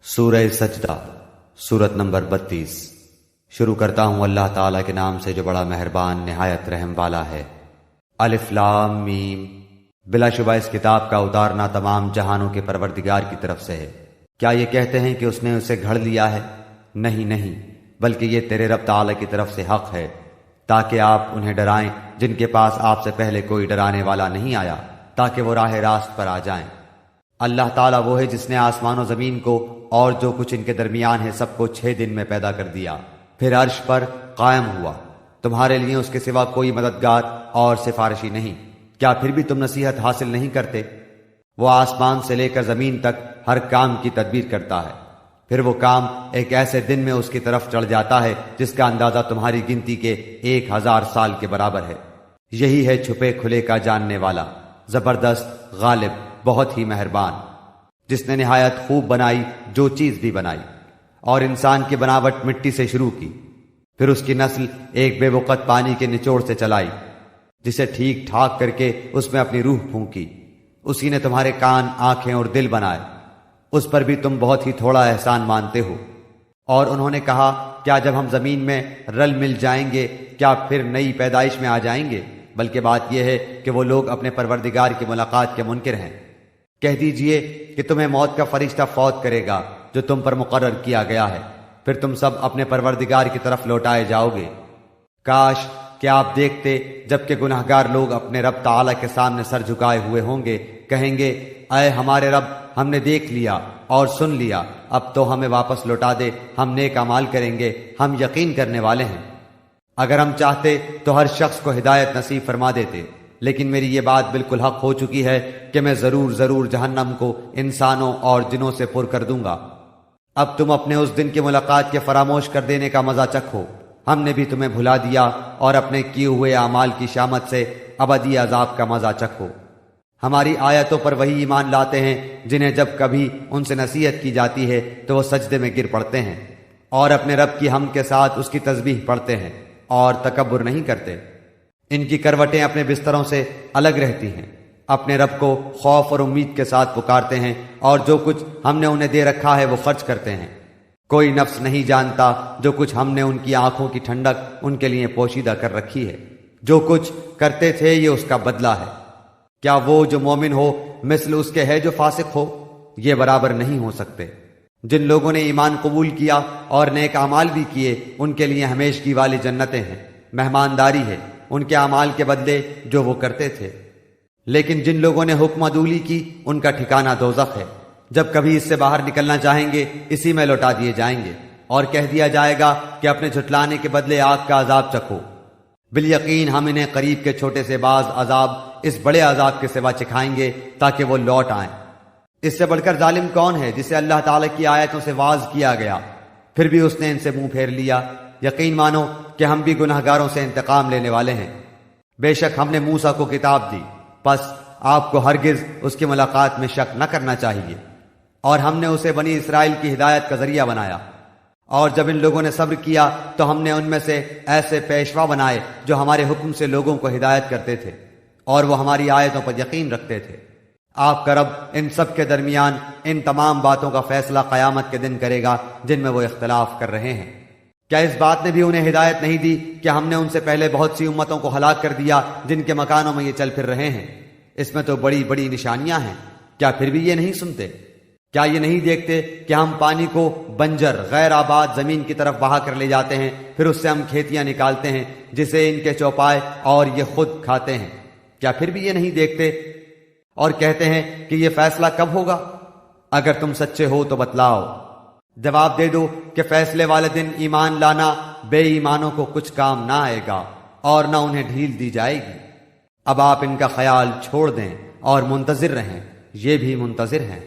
سورہ سجدہ سورت نمبر 32۔ شروع کرتا ہوں اللہ تعالیٰ کے نام سے جو بڑا مہربان نہایت رحم والا ہے۔ الف لام میم۔ بلا شبہ اس کتاب کا اتارنا تمام جہانوں کے پروردگار کی طرف سے ہے۔ کیا یہ کہتے ہیں کہ اس نے اسے گھڑ لیا ہے؟ نہیں، بلکہ یہ تیرے رب تعالیٰ کی طرف سے حق ہے، تاکہ آپ انہیں ڈرائیں جن کے پاس آپ سے پہلے کوئی ڈرانے والا نہیں آیا، تاکہ وہ راہ راست پر آ جائیں۔ اللہ تعالیٰ وہ ہے جس نے آسمان و زمین کو اور جو کچھ ان کے درمیان ہے سب کو 6 دن میں پیدا کر دیا، پھر عرش پر قائم ہوا۔ تمہارے لیے اس کے سوا کوئی مددگار اور سفارشی نہیں۔ کیا پھر بھی تم نصیحت حاصل نہیں کرتے؟ وہ آسمان سے لے کر زمین تک ہر کام کی تدبیر کرتا ہے، پھر وہ کام ایک ایسے دن میں اس کی طرف چڑھ جاتا ہے جس کا اندازہ تمہاری گنتی کے 1000 سال کے برابر ہے۔ یہی ہے چھپے کھلے کا جاننے والا، زبردست، غالب، بہت ہی مہربان، جس نے نہایت خوب بنائی جو چیز بھی بنائی، اور انسان کی بناوٹ مٹی سے شروع کی، پھر اس کی نسل ایک بے وقت پانی کے نچوڑ سے چلائی، جسے ٹھیک ٹھاک کر کے اس میں اپنی روح پھونکی۔ اسی نے تمہارے کان، آنکھیں اور دل بنائے، اس پر بھی تم بہت ہی تھوڑا احسان مانتے ہو۔ اور انہوں نے کہا، کیا جب ہم زمین میں رل مل جائیں گے کیا پھر نئی پیدائش میں آ جائیں گے؟ بلکہ بات یہ ہے کہ وہ لوگ اپنے پروردگار کی ملاقات کے منکر ہیں۔ کہہ دیجئے کہ تمہیں موت کا فرشتہ فوت کرے گا جو تم پر مقرر کیا گیا ہے، پھر تم سب اپنے پروردگار کی طرف لوٹائے جاؤ گے۔ کاش کہ آپ دیکھتے جبکہ گناہگار لوگ اپنے رب تعالیٰ کے سامنے سر جھکائے ہوئے ہوں گے، کہیں گے، اے ہمارے رب، ہم نے دیکھ لیا اور سن لیا، اب تو ہمیں واپس لوٹا دے، ہم نیک اعمال کریں گے، ہم یقین کرنے والے ہیں۔ اگر ہم چاہتے تو ہر شخص کو ہدایت نصیب فرما دیتے، لیکن میری یہ بات بالکل حق ہو چکی ہے کہ میں ضرور جہنم کو انسانوں اور جنوں سے پر کر دوں گا۔ اب تم اپنے اس دن کی ملاقات کے فراموش کر دینے کا مزہ چکھو، ہم نے بھی تمہیں بھلا دیا، اور اپنے کیے ہوئے اعمال کی شامت سے ابدی عذاب کا مزہ چکھو۔ ہماری آیتوں پر وہی ایمان لاتے ہیں جنہیں جب کبھی ان سے نصیحت کی جاتی ہے تو وہ سجدے میں گر پڑتے ہیں، اور اپنے رب کی حمد کے ساتھ اس کی تسبیح پڑھتے ہیں، اور تکبر نہیں کرتے۔ ان کی کروٹیں اپنے بستروں سے الگ رہتی ہیں، اپنے رب کو خوف اور امید کے ساتھ پکارتے ہیں، اور جو کچھ ہم نے انہیں دے رکھا ہے وہ خرچ کرتے ہیں۔ کوئی نفس نہیں جانتا جو کچھ ہم نے ان کی آنکھوں کی ٹھنڈک ان کے لیے پوشیدہ کر رکھی ہے۔ جو کچھ کرتے تھے یہ اس کا بدلہ ہے۔ کیا وہ جو مومن ہو مثل اس کے ہے جو فاسق ہو؟ یہ برابر نہیں ہو سکتے۔ جن لوگوں نے ایمان قبول کیا اور نیک اعمال بھی کیے ان کے لیے ہمیشگی والی جنتیں ہیں، مہمانداری ہے ان کے اعمال کے بدلے جو وہ کرتے تھے۔ لیکن جن لوگوں نے حکم عدولی کی ان کا ٹھکانہ دوزخ ہے، جب کبھی اس سے باہر نکلنا چاہیں گے اسی میں لوٹا دیے جائیں گے، اور کہہ دیا جائے گا کہ اپنے جھٹلانے کے بدلے آگ کا عذاب چکھو۔ بالیقین ہم انہیں قریب کے چھوٹے سے بعض عذاب اس بڑے عذاب کے سوا چکھائیں گے تاکہ وہ لوٹ آئیں۔ اس سے بڑھ کر ظالم کون ہے جسے اللہ تعالیٰ کی آیتوں سے واعظ کیا گیا پھر بھی اس نے ان سے منہ پھیر لیا؟ یقین مانو کہ ہم بھی گناہگاروں سے انتقام لینے والے ہیں۔ بے شک ہم نے موسیٰ کو کتاب دی، پس آپ کو ہرگز اس کی ملاقات میں شک نہ کرنا چاہیے، اور ہم نے اسے بنی اسرائیل کی ہدایت کا ذریعہ بنایا۔ اور جب ان لوگوں نے صبر کیا تو ہم نے ان میں سے ایسے پیشوا بنائے جو ہمارے حکم سے لوگوں کو ہدایت کرتے تھے، اور وہ ہماری آیتوں پر یقین رکھتے تھے۔ آپ کا رب ان سب کے درمیان ان تمام باتوں کا فیصلہ قیامت کے دن کرے گا جن میں وہ اختلاف کر رہے ہیں۔ کیا اس بات نے بھی انہیں ہدایت نہیں دی کہ ہم نے ان سے پہلے بہت سی امتوں کو ہلاک کر دیا جن کے مکانوں میں یہ چل پھر رہے ہیں؟ اس میں تو بڑی بڑی نشانیاں ہیں، کیا پھر بھی یہ نہیں سنتے؟ کیا یہ نہیں دیکھتے کہ ہم پانی کو بنجر غیر آباد زمین کی طرف بہا کر لے جاتے ہیں، پھر اس سے ہم کھیتیاں نکالتے ہیں جسے ان کے چوپائے اور یہ خود کھاتے ہیں؟ کیا پھر بھی یہ نہیں دیکھتے؟ اور کہتے ہیں کہ یہ فیصلہ کب ہوگا؟ اگر تم سچے ہو تو بتلاؤ۔ جواب دے دو کہ فیصلے والے دن ایمان لانا بے ایمانوں کو کچھ کام نہ آئے گا، اور نہ انہیں ڈھیل دی جائے گی۔ اب آپ ان کا خیال چھوڑ دیں اور منتظر رہیں، یہ بھی منتظر ہیں۔